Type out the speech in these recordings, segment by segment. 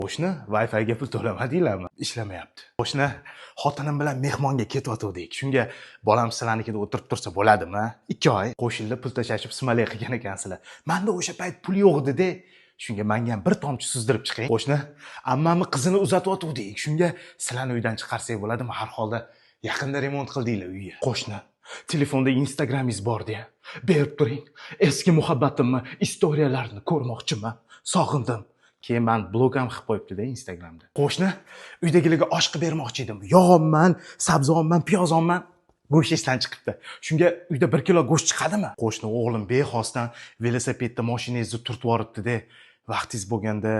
Qo'shni Wi-Fi'ga pul to'lamadinglarmi? Ishlamayapti. Qo'shni xotinim bilan mehmonga ketayotgandik. Shunga bolam sizlarnikida o'tirib tursa bo'ladimi? 2 oy qo'shnilar pul tashashib smalay qilgan ekansizlar. Menda o'sha payt pul yo'q edi-da. Shunga menga ham bir tomchi suzdirib chiqing. Qo'shni ammamni qizini uzatyotgandik. Shunga sizlarni uydan chiqarsak bo'ladimi? Har holda yaqinda remont qildinglar uyga. Qo'shni telefonda Instagramingiz bor-da. Berib turing. Eski muhabbatimni, istoriyalarni ko'rmoqchiman. Sog'indim. Keyin men blog ham qilib qo'yibdi-da Instagramda. Qo'shni uydagilarga osh qilib bermoqchi edim. Yog'man, sabzonman, piyozonman. Go'sht esdan chiqibdi. Shunga uyda 1 kilo go'sht chiqadimi? Qo'shni o'g'lim bexosdan velosipedda mashinangizni turtib yoribdi-da. Vaqtingiz bo'lganda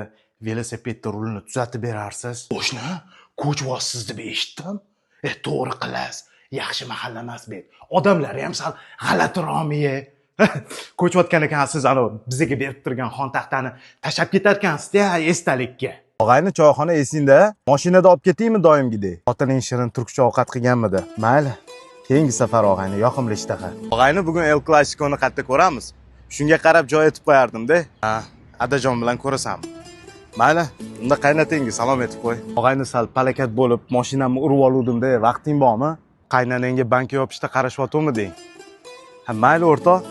velosipedda rulni tuzatib berarsiz. Qo'shni ko'chvossiz deb eshitdim. To'g'ri qilasiz. Yaxshi mahalla emas bu. Odamlar ham sal g'alatiromi-ye. Ko'chayotgan ekansiz, ana bizga berib turgan xon taxtani tashab ketar ekansiz-da esdalikka. Og'ayni choyxona esingda, mashinada olib ketaymi doimgidek? Xotining shirin turkcha ovqat qilganmidi? Mayli. Keyingi safar og'ayni yoqimli ishtaha. Og'ayni bugun El Clasico'ni qayerda ko'ramiz? Shunga qarab joy etib qo'yardim-da. Ha, Adajon bilan ko'rasanmi? Mayli, unda qaynatingga salom etib qo'y. Og'ayni sal palakat bo'lib, mashinamni urib oluvdim-da. Vaqting bormi? Qaynanangga bankka yopishda qarashyaptimi deng. Ha, mayli o'rtoq.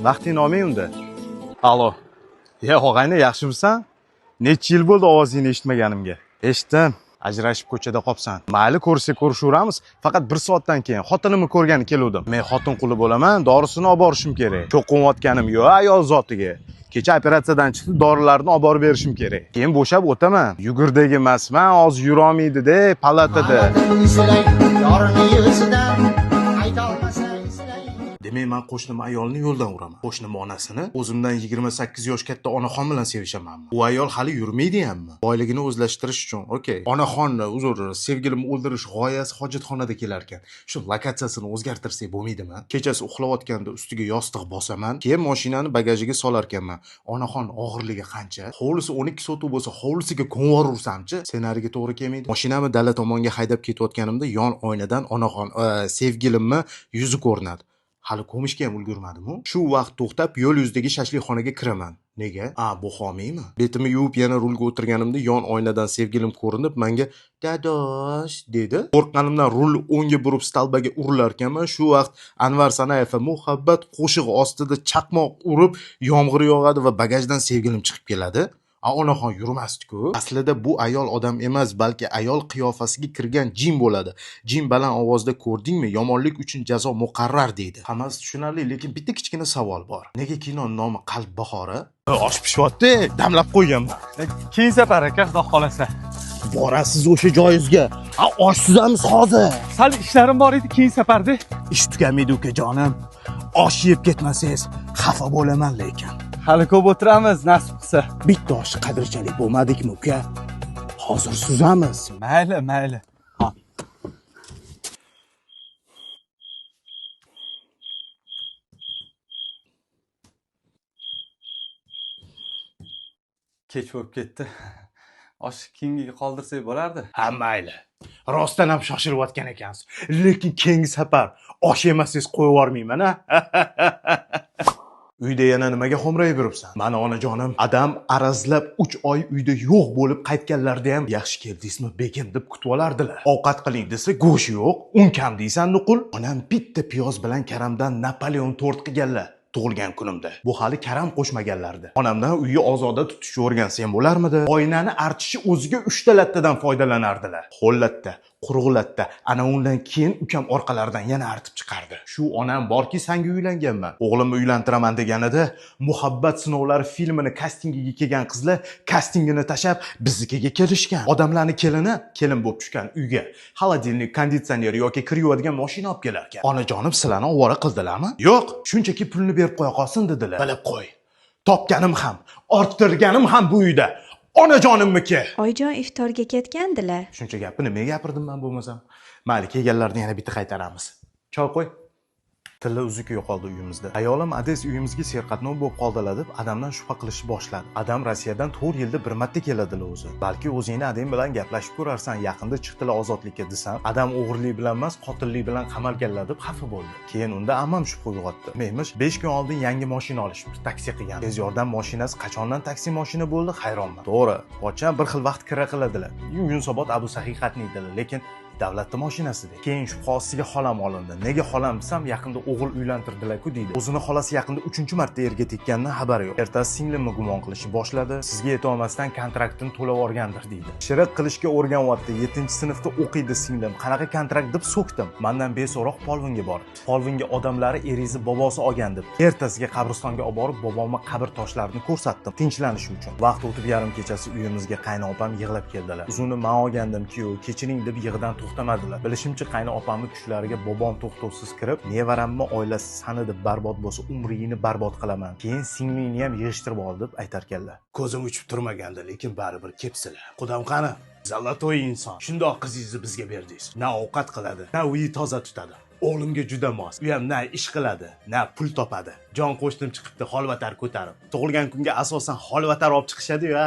Vaqting olmay unda. Alo. Ya og'ayni yaxshimisan? Necha yil bo'ldi ovozingni eshitmaganimga? Eshitdim. Ajrashib ko'chada qopsan. Mayli ko'rishaveramiz. Faqat 1 soatdan keyin xotinimni ko'rgani keluvdim. Men xotin quli bo'laman, dorisini olib borishim kerak. Cho'qinayotganim yo'q ayol zotiga. Kecha operatsiyadan chiqdi, dorilarni olib borib berishim kerak. Keyin bo'shab o'taman. Yugurdagi emasman, hozir yurolmaydi-da, palatada. Yorini yuzidan ayta olmasang demak, men qo'shnim ayolni yo'ldan uraman. Qo'shnim onasini o'zimdan 28 yosh katta onaxon bilan sevishamanmi? U ayol hali yurmaydi hammi. Boyligini o'zlashtirish uchun, okey. Onaxonni, uzr, sevgilimni o'ldirish g'oyasi hojatxonada kelar ekan. Shu lokatsiyasini o'zgartirsak bo'lmaydimi? Kechasi uxlayotganda ustiga yostiq bosaman, keyin mashinani bagajiga solar ekanman. Onaxon og'irligi qancha? Hovlisi 12 sotuv bo'lsa, hovlisiga konvor ursamchi, ssenariyga to'g'ri kelmaydi. Mashinamni dala tomonga haydab ketayotganimda yon oynadan onaxon, sevgilimni yuzi ko'rinadi. Hali ko'mishga ham ulgurmadim-ku. Shu vaqt to'xtab yo'l yuzidagi shashlikxonaga kiraman. Nega? Bu xomiymi? Betimni yuvib yana rulga o'tirganimda yon oynadan sevgilim ko'rinib, menga "Dadosh" dedi. Qo'rqqanimdan rul o'ngga burib stalbaga urilar ekanman. Shu vaqt Anvar Sanayev muhabbat qo'shig'i ostida chaqmoq urib, yomg'ir yog'adi va bagajdan sevgilim chiqib keladi. Onaxon yurmasdi-ku. Aslida bu ayol odam emas, balki ayol qiyofasiga kirgan jin bo'ladi. Jin baland ovozda "Ko'rdingmi? Yomonlik uchun jazo muqarrar" deydi. Hammasi tushunarli, lekin bitta kichkina savol bor. Nega kino nomi Qalb bahori? Osh pishyapti, damlab qo'yganman. Keyin safar aka, xudo xolasa. Borasiz o'sha joyingizga. Osh suzamiz hozir. Sal ishlarim bor edi, keyin safarda. Ish tugamaydi ukajonim. Osh yeb ketmasangiz xafa bo'laman lekin. Hali ko'p o'tiramiz, nasib qilsa. Bitta osh qadrchalik bo'lmadikmi uka? Hozir suzamiz. Mayli, mayli. Ha. Kech bo'lib ketdi. Osh keyingiga qoldirsak bo'lardi. Ha, mayli. Rostdan ham shoshilayotgan ekansiz. Lekin keyingi safar osh yemasangiz qo'yib yubormayman-a. Uyda yana nimaga xo'mrayib yuribsan? Mana onajonim, adam arazlab 3 oy uyda yo'q bo'lib qaytganlarda ham "Yaxshi keldingizmi, begim" deb kutib olardilar. Ovqat qiling desa, go'sht yo'q, un kam deysan, nuqul. Onam bitta piyoz bilan karamdan Napoleon tort qilganlar tug'ilgan kunimda. Bu hali karam qo'shmaganlardi. Onamdan uyni ozoda tutishni o'rgansam bo'larmidi? Oynani archishi o'ziga 3 ta lattadan foydalanardilar. Ho'l latta, quruq latta. Ana undan keyin ukam orqalaridan yana artib chiqardi. Shu onam borki, senga uylanganman. O'g'limni uylantiraman deganida, Muhabbat sinovlari filmini kastingiga kelgan qizlar kastingini tashab biznikiga kelishgan. Odamlarni kelin bo'lib tushgan uyga xolodilnik, konditsioner yoki kir yuvadigan mashina olib kelar ekan. Onajonim sizlarni ovora qildilarmi? Yo'q, shunchaki pulni berib qo'ya qolsin dedilar. Bilib qo'y. Topganim ham, orttirganim ham bu uyda. Onajonimniki. Oyjon iftorga ketgandilar. Shuncha gapni nimaga gapirdim men bo'lmasam? Mayli, kelganlarni yana bitta qaytaramiz. Choy qo'y. tilla uzuki yo'qoldi uyimizda. Ayolim Ades uyimizga serqatnov bo'lib qoldilar deb Adamdan shubha qilishni boshladi. Adam Rossiyadan 4 yilda bir marta keladilar o'zi. Balki o'zingni Adam bilan gaplashib ko'rarsan, yaqinda chiqdilar ozodlikka desam, Adam o'g'irlik bilan emas, qotillik bilan qamalganlar deb xafa bo'ldi. Keyin unda ammam shubha uyg'otdi. Menmish 5 kun oldin yangi mashina olishibdi, taksi qilgan. Tez yordam mashinasi qachondan taksi mashina bo'ldi, hayronman. To'g'ri, pochcham bir xil vaqt kira qiladilar. Yunusobod Abu Sahihatnidilar, lekin davlatning mashinasida. Keyin shubha ostiga xolam olindi. Nega xolam desam, yaqinda o'g'il uylantirdilar-ku deydi. O'zini xolasi yaqinda 3-marta erga tekkandan xabari yo'q. Ertasi singlimni gumon qilishni boshladi. Sizga yeta olmasdan kontraktini to'lab olgandir deydi. Shiriq qilishga o'rganyapti. 7-sinfda o'qiydi singlim. Qanaqa kontrakt deb so'kdim. Mendan beso'roq polvonga bordi. Polvonga odamlari erizni bobosi olgan deb. Ertasiga qabristonga olib borib, bobomga qabr toshlarini ko'rsatdim, tinchlanish uchun. Vaqt o'tib yarim kechasi uyimizga qayni opam yig'lab keldilar. Uzuni men olgandim-ku, kechiring deb yig'idan to'xtamadilar. Bilishimcha qayni opamning tushlariga bobom to'xtovsiz kirib, nevaramni oilasi sanida barbod bo'lsa, umringni barbod qilaman. Keyin singlingni ham yig'ishtirib ol deb aytarkanlar. Ko'zim uchib turmagandi, lekin baribir kepsilar. Qudam qani? Zalatoy inson. Shundoq qizingizni bizga berdingiz. Na ovqat qiladi, na uyni toza tutadi. O'g'limga juda mos. U ham na ish qiladi, na pul topadi. Jon qo'shnim chiqibdi holvatar ko'tarib. Tug'ilgan kunga asosan holvatar olib chiqishadi-yu,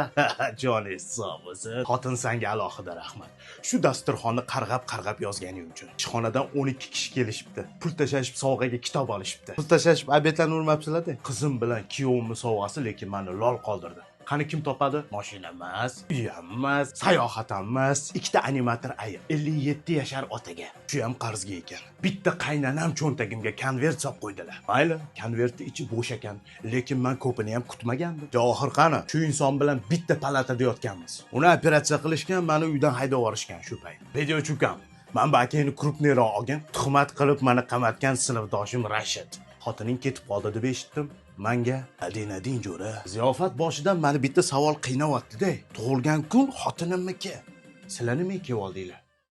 joni hisob bo'lsin. Xotin sanga alohida rahmat. Shu dasturxonni qarg'ab yozganing uchun. Ishxonadan 12 kishi kelishibdi. Pul tashashib sovg'aga kitob olishibdi. Pul tashashib obedlarni urmabsizlar-da. Qizim bilan kuyovimni sovg'asi lekin meni lol qoldirdi. Qani kim topadi? Mashina emas, uy ham emas, sayohat ham emas, ikkita animator ayib, 57 yashar otaga. Shu ham qarzga ekan. Bitta qaynanam cho'ntagimga konvert solib qo'ydilar. Mayli, konvertning ichi bo'sh ekan, lekin men ko'pini ham kutmagandim. Javohir qani? Shu inson bilan bitta palatada yotganmiz. Uni operatsiya qilishgan, meni uydan haydab yuborishgan shu payt. Video chukam. Men bakayni krupniroq olgan, tuhmat qilib meni qamatgan sinfdoshim Rashid. Xotining ketib qoldi deb eshitdim. Menga adin jo'ra. Ziyofat boshidan meni bitta savol qiynayapti-da. Tug'ilgan kun xotinimniki. Sizlar nima kelib oldinglar?